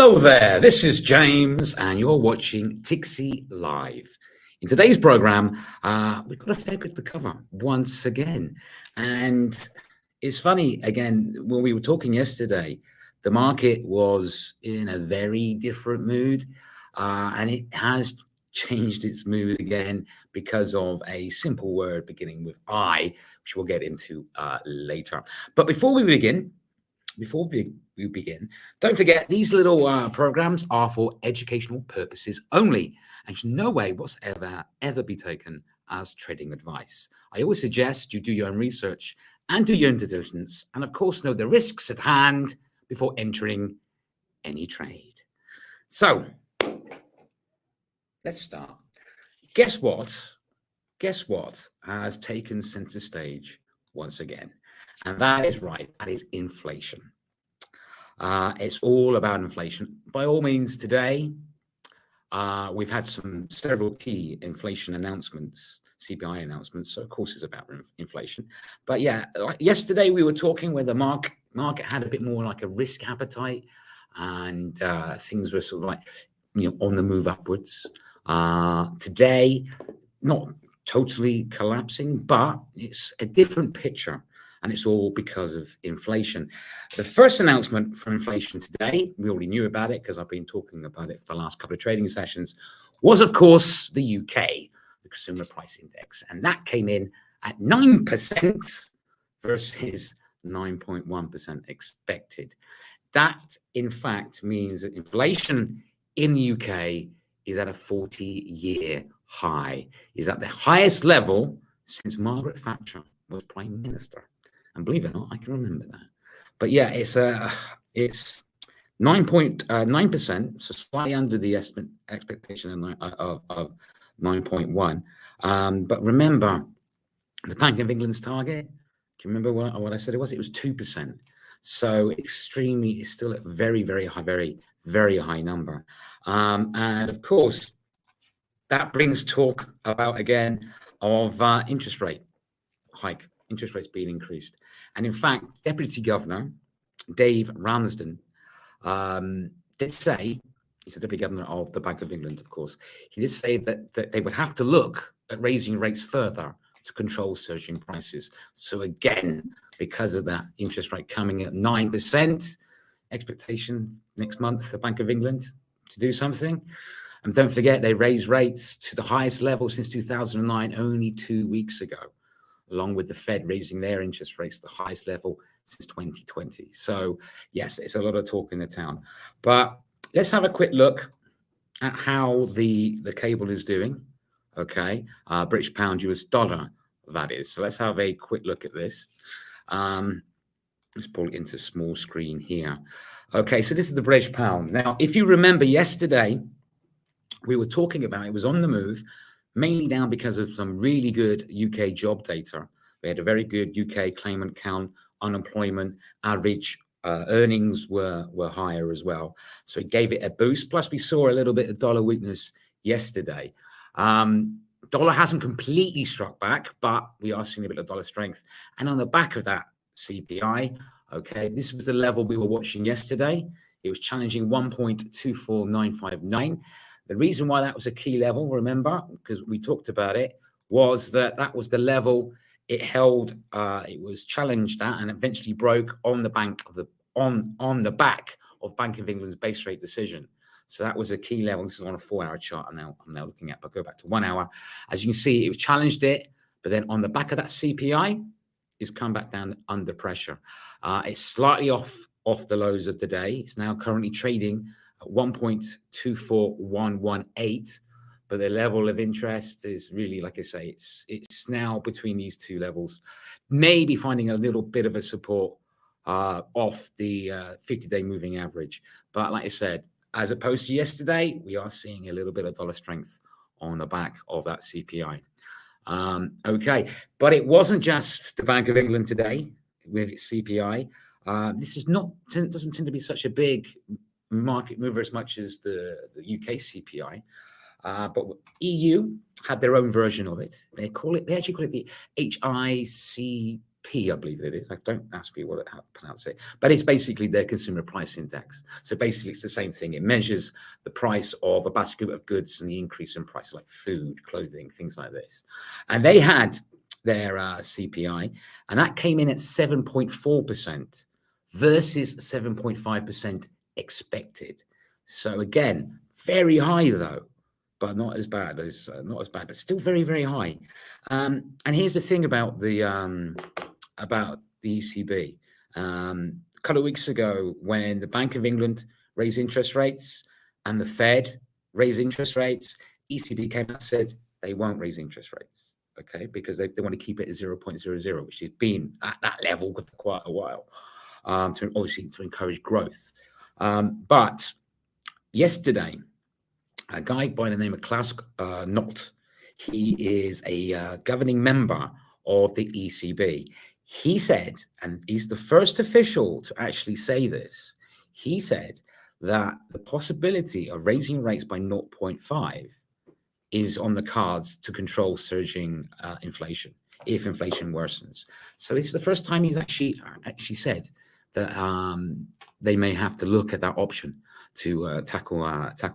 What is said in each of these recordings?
Hello there, this is James and you're watching tixeeLive. In today's program, we've got a fair bit to cover once again. And it's funny, again, when we were talking yesterday, the market was in a very different mood and it has changed its mood again because of a simple word beginning with I, which we'll get into later. But before we begin, don't forget these little programs are for educational purposes only and should no way whatsoever ever be taken as trading advice. I always suggest you do your own research and do your own diligence, and of course know the risks at hand before entering any trade. So let's start. Guess what has taken center stage once again? And that is right, that is inflation. It's all about inflation. By all means, today, we've had several key inflation announcements, CPI announcements, so of course it's about inflation. But yeah, like yesterday we were talking where the market had a bit more like a risk appetite and things were sort of like, on the move upwards. Today, not totally collapsing, but it's a different picture. And it's all because of inflation. The first announcement for inflation today, we already knew about it because I've been talking about it for the last couple of trading sessions, was of course the UK, the Consumer Price Index. And that came in at 9% versus 9.1% expected. That, in fact, means that inflation in the UK is at a 40-year high, is at the highest level since Margaret Thatcher was Prime Minister. And believe it or not, I can remember that. But yeah, it's 9.9%, so slightly under the expectation of 9.1. But remember, the Bank of England's target, do you remember what I said it was? It was 2%. So extremely, it's still a very, very high, very, very high number. And of course, that brings talk about, again, of interest rate hike. Interest rates being increased. And in fact, Deputy Governor Dave Ramsden did say, he's the Deputy Governor of the Bank of England, of course, he did say that they would have to look at raising rates further to control surging prices. So again, because of that interest rate coming at 9%, expectation next month, the Bank of England to do something. And don't forget, they raised rates to the highest level since 2009, only 2 weeks ago, along with the Fed raising their interest rates to the highest level since 2020. So yes, it's a lot of talk in the town. But let's have a quick look at how the cable is doing. Okay, British pound, US dollar, that is. So let's have a quick look at this. Let's pull it into small screen here. Okay, so this is the British pound. Now, if you remember yesterday, we were talking about it was on the move, mainly down because of some really good UK job data. We had a very good UK claimant count, unemployment, average earnings were higher as well. So it gave it a boost. Plus, we saw a little bit of dollar weakness yesterday. Dollar hasn't completely struck back, but we are seeing a bit of dollar strength. And on the back of that CPI, okay, this was the level we were watching yesterday. It was challenging 1.24959. The reason why that was a key level, remember, because we talked about it, was that was the level it held. It was challenged at and eventually broke on the back of Bank of England's base rate decision. So that was a key level. This is on a 4-hour chart. I'm now looking at, but go back to 1 hour. As you can see, it was challenged it, but then on the back of that CPI, it's come back down under pressure. It's slightly off the lows of the day. It's now currently trading at 1.24118, but the level of interest is really, like I say, it's now between these two levels, maybe finding a little bit of a support off the 50-day moving average. But like I said, as opposed to yesterday, we are seeing a little bit of dollar strength on the back of that CPI. Okay, but it wasn't just the Bank of England today with its CPI. This doesn't tend to be such a big market mover as much as the UK CPI, but EU had their own version of it. They actually call it the HICP I believe it is. I don't ask me how to pronounce it, but it's basically their consumer price index. So basically, it's the same thing. It measures the price of a basket of goods and the increase in prices like food, clothing, things like this. And they had their CPI, and that came in at 7.4% versus 7.5% expected. So again, very high though, but not as bad, but still very, very high. And here's the thing about the ECB. A couple of weeks ago, when the Bank of England raised interest rates and the Fed raised interest rates, ECB came out and said they won't raise interest rates, okay, because they want to keep it at 0.00, which has been at that level for quite a while, to obviously to encourage growth. But yesterday, a guy by the name of Klaus Knott, he is a governing member of the ECB. He said, and he's the first official to actually say this, he said that the possibility of raising rates by 0.5 is on the cards to control surging inflation if inflation worsens. So this is the first time he's actually said that they may have to look at that option to tackle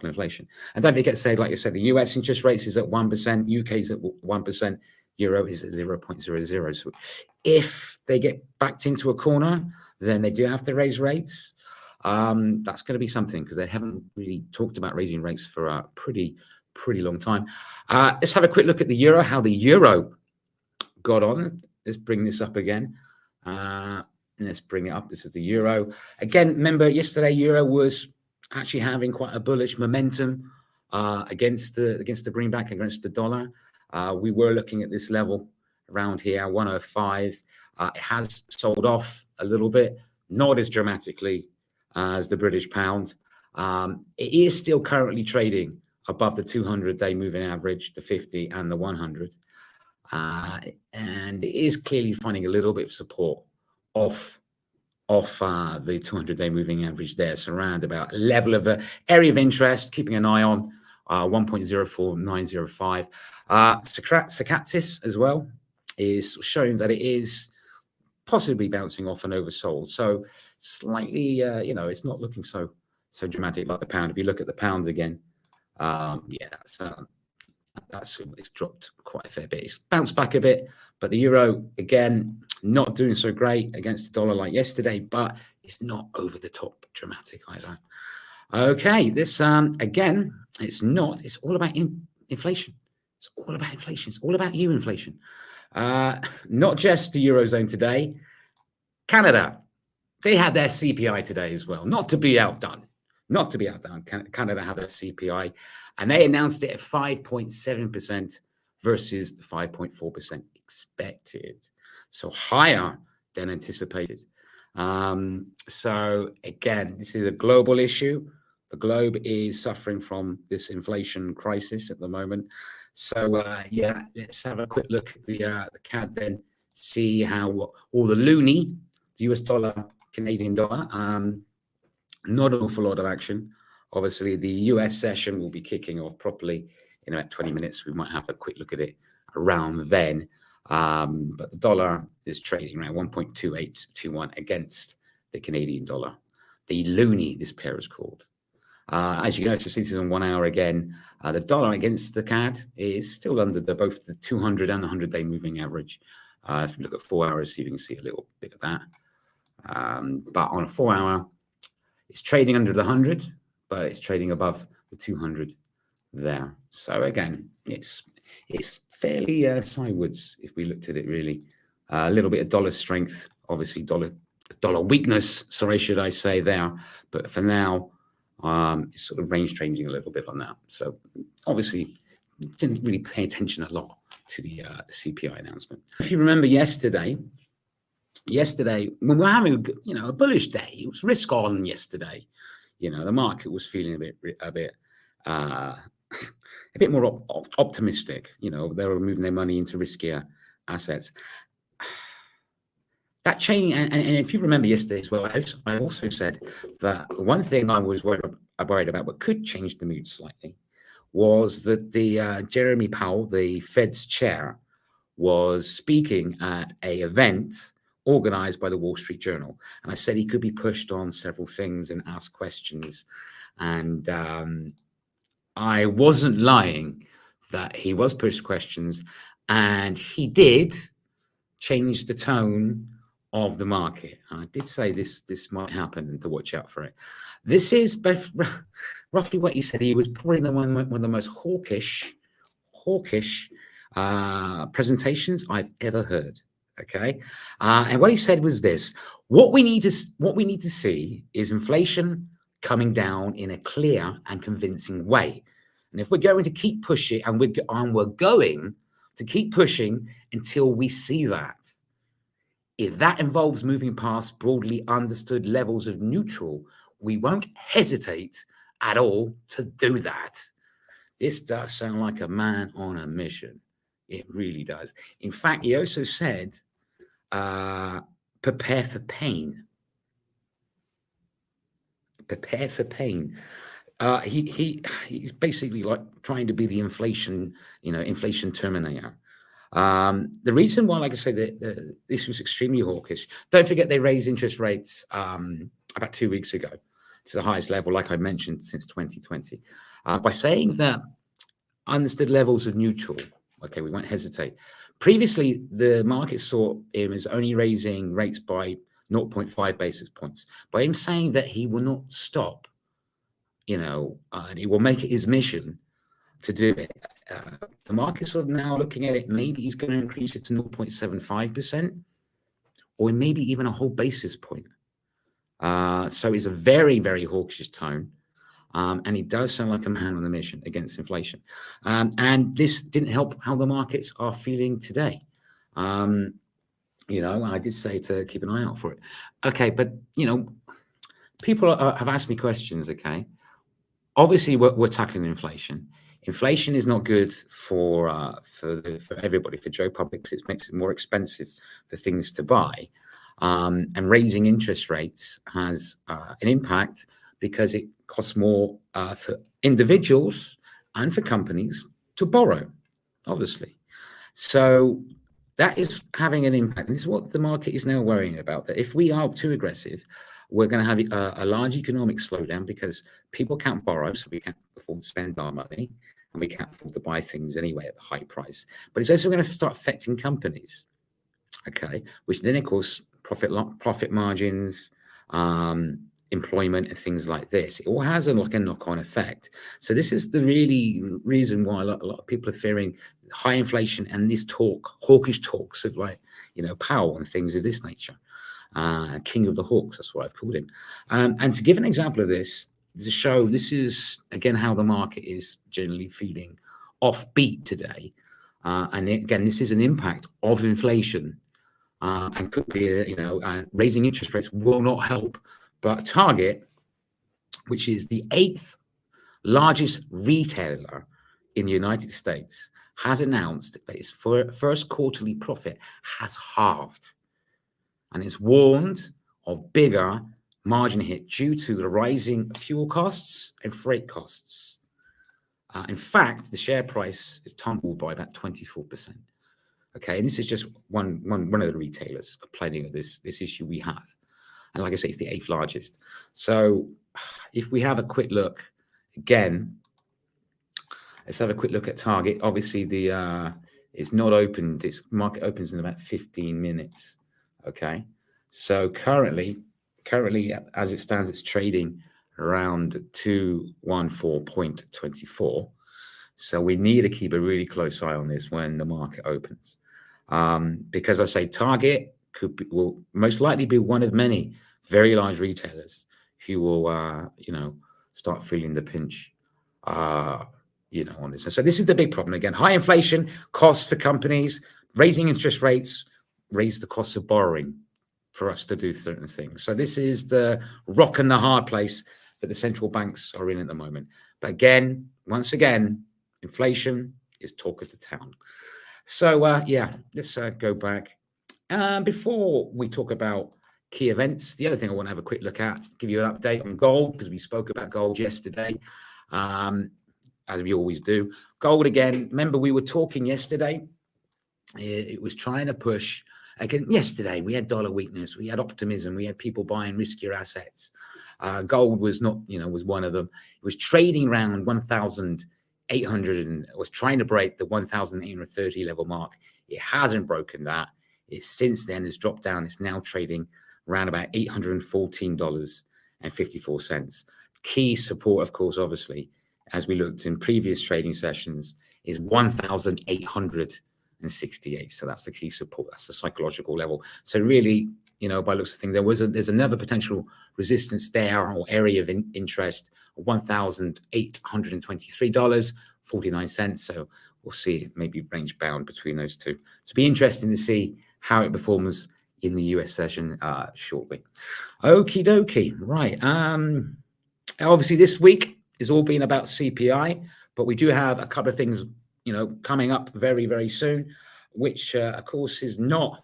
inflation. And don't forget to say, like I said, the US interest rates is at 1%, UK is at 1%, Euro is at 0.00. So if they get backed into a corner, then they do have to raise rates. That's going to be something, because they haven't really talked about raising rates for a pretty long time. Let's have a quick look at the euro, how the euro got on. Let's bring this up again. Let's bring it up. This is the euro. Again, remember yesterday, euro was actually having quite a bullish momentum against the greenback, against the dollar. We were looking at this level around here, 105. It has sold off a little bit, not as dramatically as the British pound. It is still currently trading above the 200-day moving average, the 50 and the 100. And it is clearly finding a little bit of support off the 200-day moving average there. So around about a level of area of interest, keeping an eye on 1.04905. CADUSD as well is showing that it is possibly bouncing off and oversold. So slightly, it's not looking so dramatic like the pound. If you look at the pound again, it's dropped quite a fair bit. It's bounced back a bit, but the euro again not doing so great against the dollar like yesterday, but it's not over the top dramatic either. Okay, this again, it's all about inflation. It's all about inflation. It's all about you, inflation. Not just the Eurozone today. Canada, they had their CPI today as well. Not to be outdone. Canada had their CPI, and they announced it at 5.7% versus 5.4% expected. So higher than anticipated. So again, this is a global issue. The globe is suffering from this inflation crisis at the moment. So let's have a quick look at the CAD then, see how all the loonie, the US dollar, Canadian dollar, not an awful lot of action. Obviously, the US session will be kicking off properly in about 20 minutes. We might have a quick look at it around then. But the dollar is trading around 1.2821 against the Canadian dollar. The loonie, this pair is called. As you notice, this is on 1 hour again. The dollar against the CAD is still under both the 200 and the 100-day moving average. If you look at 4 hours, you can see a little bit of that. But on a 4 hour, it's trading under the 100, but it's trading above the 200 there. So again, it's fairly sideways if we looked at it really. A little bit of dollar strength, obviously dollar weakness, sorry, should I say there. But for now, it's sort of range changing a little bit on that. So obviously didn't really pay attention a lot to the CPI announcement. If you remember yesterday when we were having a bullish day, it was risk on yesterday. The market was feeling a bit more optimistic. They were moving their money into riskier assets. That change, and if you remember yesterday as well, I also said that one thing I was worried about, but could change the mood slightly, was that the Jerome Powell, the Fed's chair, was speaking at an event organized by the Wall Street Journal. And I said he could be pushed on several things and asked questions. And I wasn't lying that he was pushed questions, and he did change the tone of the market. I did say this might happen and to watch out for it. This is roughly what he said. He was probably one of the most hawkish presentations I've ever heard. Okay, and what he said was this: what we need to see is inflation coming down in a clear and convincing way. And if we're going to keep pushing, and we're going to keep pushing until we see that. If that involves moving past broadly understood levels of neutral, we won't hesitate at all to do that. This does sound like a man on a mission. It really does. In fact, he also said, prepare for pain. Prepare for pain. He's basically like trying to be the inflation terminator. The reason why, like I say, that this was extremely hawkish. Don't forget they raised interest rates about 2 weeks ago to the highest level, like I mentioned, since 2020, by saying that understood levels of neutral. Okay, we won't hesitate. Previously, the market saw him as only raising rates by 0.5 basis points. By him saying that he will not stop, and he will make it his mission to do it. The market's sort of now looking at it. Maybe he's going to increase it to 0.75%, or maybe even a whole basis point. So it's a very, very hawkish tone. And he does sound like a man on a mission against inflation. And this didn't help how the markets are feeling today. I did say to keep an eye out for it. Okay, but, people have asked me questions, okay? Obviously, we're tackling inflation. Inflation is not good for everybody, for Joe Public, because it makes it more expensive for things to buy. And raising interest rates has an impact because it costs more for individuals and for companies to borrow, obviously. So that is having an impact. And this is what the market is now worrying about, that if we are too aggressive, we're going to have a large economic slowdown because people can't borrow, so we can't afford to spend our money, and we can't afford to buy things anyway at the high price. But it's also going to start affecting companies, okay, which then, of course, profit margins, employment, and things like this. It all has a knock-on effect. So this is the really reason why a lot of people are fearing high inflation and this hawkish talks of Powell and things of this nature. King of the Hawks, that's what I've called him. And to give an example of this, to show this is, again, how the market is generally feeling offbeat today. And again, this is an impact of inflation and could be, raising interest rates will not help. But Target, which is the 8th largest retailer in the United States, has announced that its first quarterly profit has halved. And it's warned of bigger margin hit due to the rising fuel costs and freight costs. In fact, the share price is tumbled by about 24%. Okay, and this is just one of the retailers complaining of this issue we have. And like I say, it's the 8th largest. So if we have a quick look, again, let's have a quick look at Target. Obviously, it's not opened. This market opens in about 15 minutes. Okay, so currently, as it stands, it's trading around 214.24. So we need to keep a really close eye on this when the market opens, because I say Target will most likely be one of many very large retailers who will, start feeling the pinch, on this. And so this is the big problem again: high inflation, costs for companies, raising interest rates. Raise the cost of borrowing for us to do certain things. So this is the rock and the hard place that the central banks are in at the moment. But again, once again, inflation is talk of the town. So let's go back. Before we talk about key events, the other thing I want to have a quick look at, give you an update on gold, because we spoke about gold yesterday, as we always do. Gold again, remember we were talking yesterday, it was trying to push Again, yesterday we had dollar weakness, we had optimism, we had people buying riskier assets. Gold was not, was one of them. It was trading around 1,800 and was trying to break the 1,830 level mark. It hasn't broken that. It since then has dropped down. It's now trading around about $814.54. Key support, of course, obviously, as we looked in previous trading sessions, is 1,868. So that's the key support. That's the psychological level. So really, by looks of things, there's another potential resistance there or area of interest, $1,823.49. So we'll see, maybe range bound between those two. So it'll be interesting to see how it performs in the US session shortly. Okie dokie. Right. Obviously, this week is all been about CPI, but we do have a couple of things, coming up very, very soon, which, of course, is not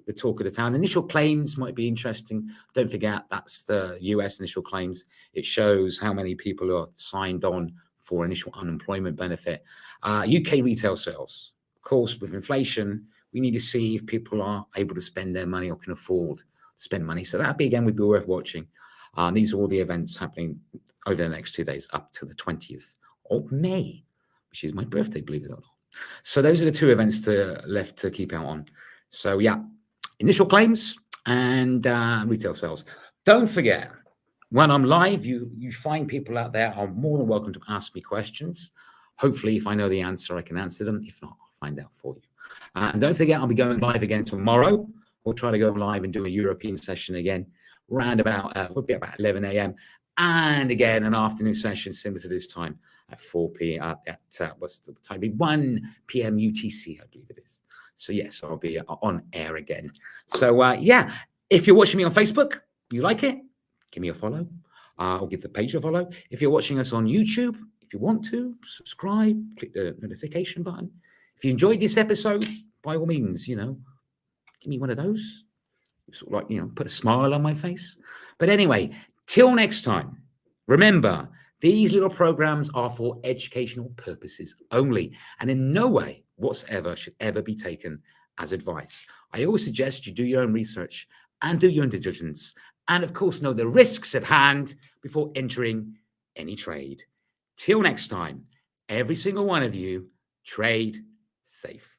the talk of the town. Initial claims might be interesting. Don't forget, that's the US initial claims. It shows how many people are signed on for initial unemployment benefit. UK retail sales. Of course, with inflation, we need to see if people are able to spend their money or can afford to spend money. So that, again, would be worth watching. These are all the events happening over the next 2 days up to the 20th of May, which is my birthday, believe it or not. So those are the two events left to keep out on. So yeah, initial claims and retail sales. Don't forget, when I'm live, you find people out there are more than welcome to ask me questions. Hopefully, if I know the answer, I can answer them. If not, I'll find out for you. And don't forget, I'll be going live again tomorrow. We'll try to go live and do a European session again, around about, would be about 11 a.m. And again, an afternoon session similar to this time at 4 p.m. What's the time? 1 p.m. UTC, I believe it is. So yes, I'll be on air again. So yeah, if you're watching me on Facebook, you like it, give me a follow. I'll give the page a follow. If you're watching us on YouTube, if you want to, subscribe, click the notification button. If you enjoyed this episode, by all means, give me one of those. Sort of like, put a smile on my face. But anyway, till next time, remember, these little programs are for educational purposes only, and in no way whatsoever should ever be taken as advice. I always suggest you do your own research and do your own diligence, and of course, know the risks at hand before entering any trade. Till next time, every single one of you, trade safe.